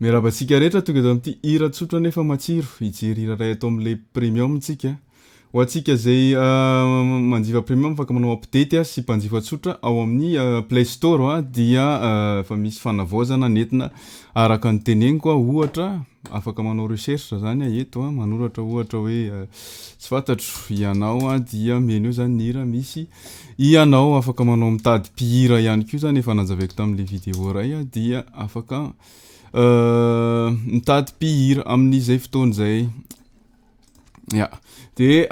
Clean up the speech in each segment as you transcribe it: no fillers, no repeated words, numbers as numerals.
Miarabantsika rehetra tonga eto amin'ity hira tsotra nefa matsiro hijery hira ray atao amin'ilay premium tsika ho antsika zay manjifa premium afaka manao update sy mpanjifa tsotra ao amin'ny play store dia fa misy fanavaozana nentina araka ny teneny koa ohatra afaka manao recherche zany eto manoratra ohatra hoe tsy fantatro ianao dia menu zany ny hira misy ianao afaka manao mitady mpihira ihany koa zany efa nanjaveko tamin'ilay vidéo ray dia afaka mitady mpihira amin'izay fotoana zay ya de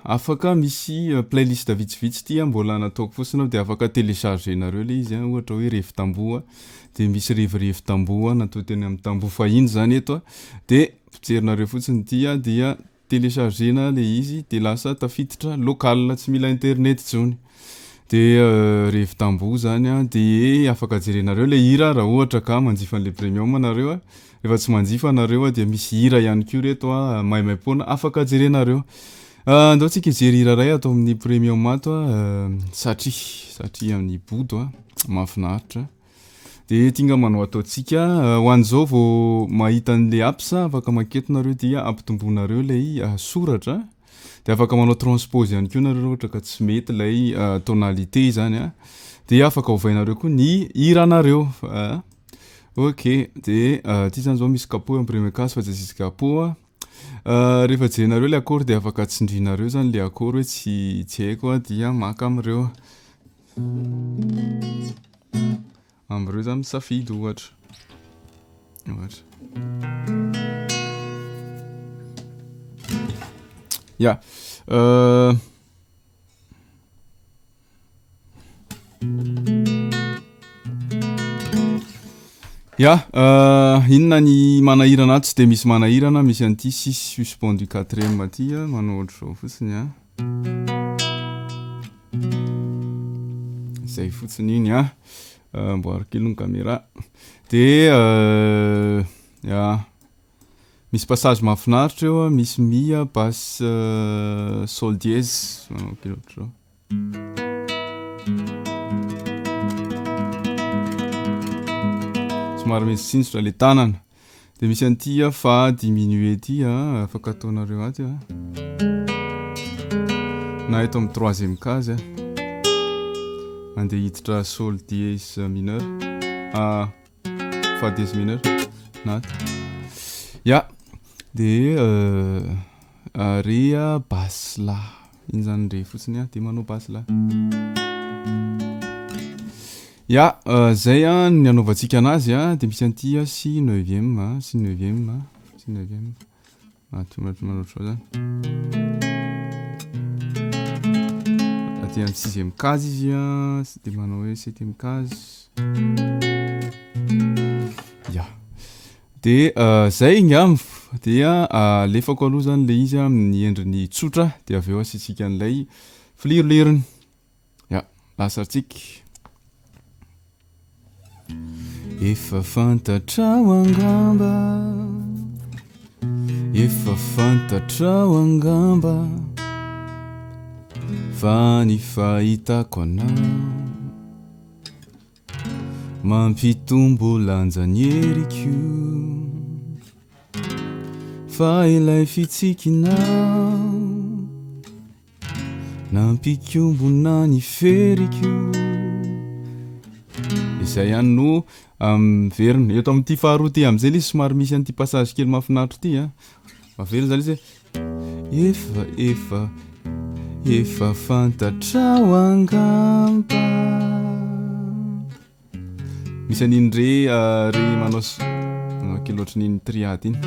afaka misy playlist vitsivitsy ty mbola nataoko fotsiny de afaka télécharger nareo le izy ohatra hoe revy tamboa de misy revy tamboa natao teny amin'ny tamboa fahiny zany eto de fijerinareo fotsiny dia téléchargena le izy de lasa tafiditra local tsy mila internet tsony de revy tamboa zany de afaka jerenareo le hira raha ohatra ka manjifa le premium nareo efa tsy manjifa nareo dia misy hira ihany koa reto maimaipona afaka jerenareo ndao tsika jery hira ray atao amin'ny premium ato satria amin'ny bodo mahafinaritra de tinga manao ataotsika ho an'izao vao mahita an'le apps afaka maketonareo dia ampitomboinareo lay soratra de afaka manao transpose ihany koa nareo ohatra ka tsy mety lay tonalité zany de afaka ovainareo koa ny hiranareo ok de ty zany zao misy capot amin'ny premier cas fa tsy misy capot rehefa jerenareo le accord de afaka tsindrinareo zany le accord hoe tsy haiko dia maka amireo zany misafidy ohatra ya inona ny manahirana tsy de misy manahirana misy an'ity 6 suspend du 4e aty manao ohatr'izao fotsiny zay fotsiny iny mboary kely ny caméra de misy passage mahafinaritra eo misy mia basse sol dièse manao kely ohatr'izao somary misy sinjotra le tanana de misy an'ity fa diminuer ty afaka ataonareo aty na eto amin'ny 3e case mandeha hiditra sol dièse mineur fa dièse mineur naty ya de re basse la iny zany re fotsiny de manao basse la ya zay ny anaovantsika anazy de misy an'ity si 9e si 9e manao zany aty amin'ny 6e case izy sy de manao hoe 7e case ya de zay ngam dia alefako aloha zany le izy amin'ny endriny tsotra de aveo asitsika an'ilay flirolirony ya lasartsika efa fantatrao angamba fa ny fahitako anao mampitombo lanjany eriko fa ilay fitsikinao nampikombona ny feriko izay ihany no veriny eto amin'ity faharoa ty am'izay le izy somary misy an'ity passage kely mahafinaritra ty maveriny zany izy efa fantatrao angamba misy an'iny re manao kely ohatran'iny triade iny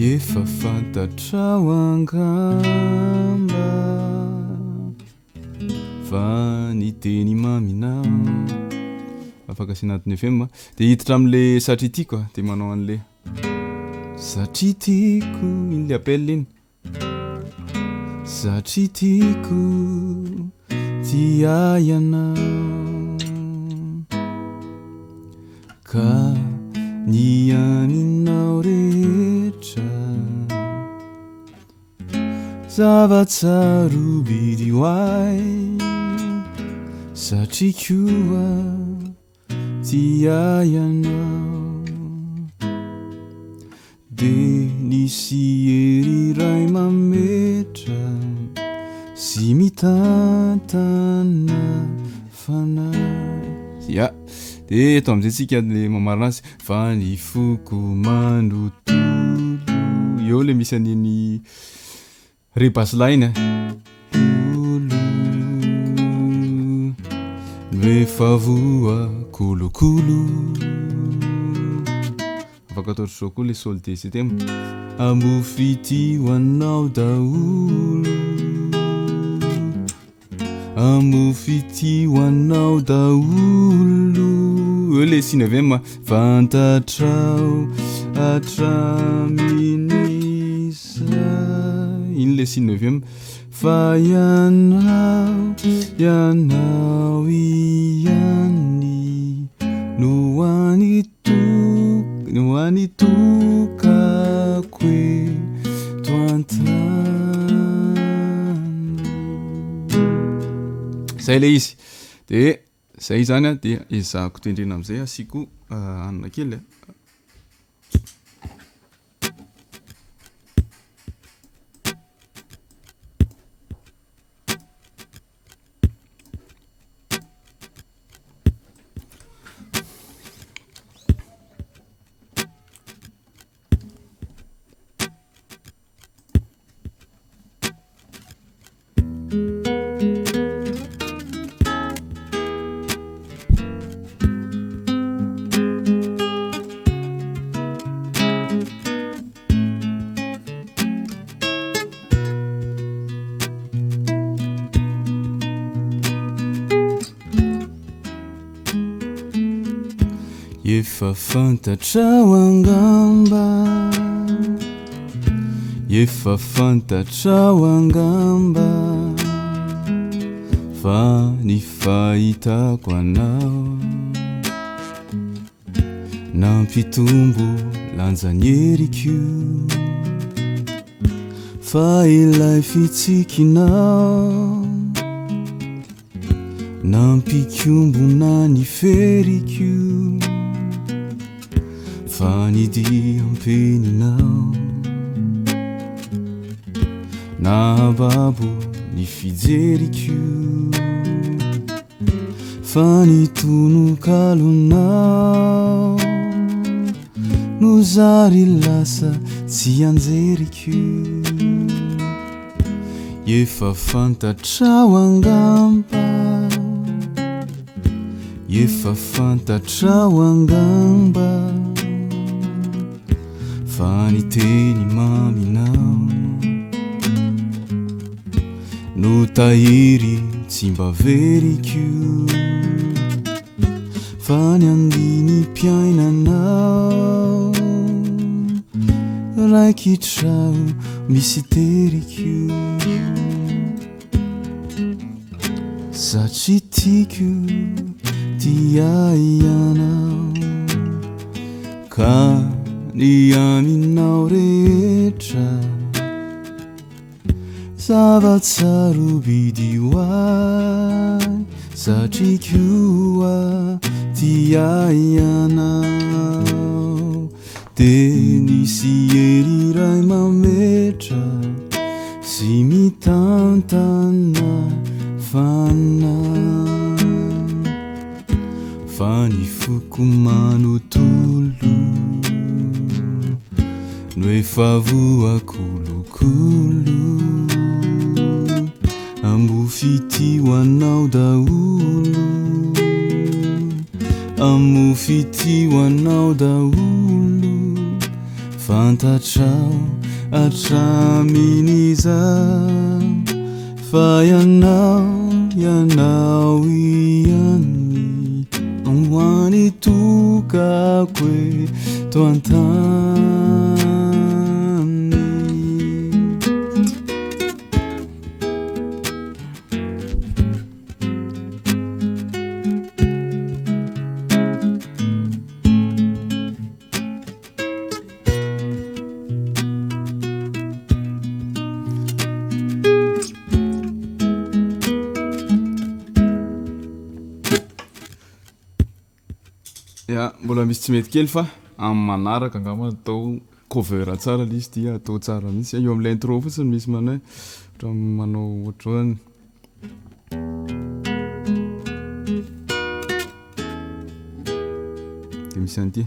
efa fantatrao angamba fa ny teny maminao afaka sinatiny FM de hiditra am'le satria tiako de manao an'le satria tiako iny le appel iny satria tiako tia ianao ka ny aninao rehetra zavatsarobidy hoay satria koa tia ianao de nisy ery ray mametra sy mitantana fanahy ya de eto amizay tsika le mamaranazy fa ny foko manotolo eo le misy aniny re baseline olo rehefa voa kolokolo afaka ataotry zao koa le sol de système amofity ho anao daolo amofity ho anao daolo eo le sy 9e fantatrao hatraminisa iny le sy 9e fa ianao ihany no anitokako toantany zay le izy de zay zany a de ezahako tendrena amizay asiko anina kely efa fantatrao angamba efa fantatrao angamba fa ny fahitako anao nampitombo lanjanieriko fa ilay fitsikinao nampikombona ny feriko fa nidia ampeninao nahababo ny fijeriko fa nitonokalonao no zary lasa tsy anjeriko efa fantatrao angamba efa fantatrao angamba fa ny teny maminao no tahiry tsy mba veriko fa ny andiny mpiainanao raikitrao misy teriko satria tiako tia ianao ka ny aminao rehetra zava-tsarobidy hoay satria koa tia ianao de nisy ery ray mametra sy mitantana fanahy fa ny foko manotolo no efa voa kolokolo amofity ho anao daolo amofity ho anao daolo fantatrao hatraminiza fa ianao ihany ho anitokako toantany Ya mbola misy tsy mety kely fa amin'ny manaraka angamba atao cover tsara le izy dia atao tsara mihitsy eo amin'ny l'intro fotsiny misy manao ohatra manao ohatroany de misy an'ity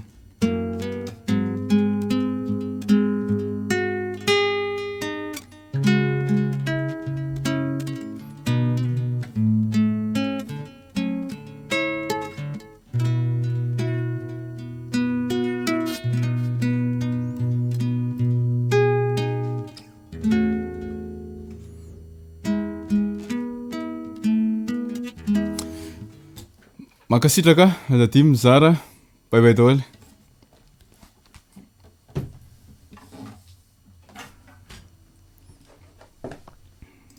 makasitraka aza ty mizara bye bye daholo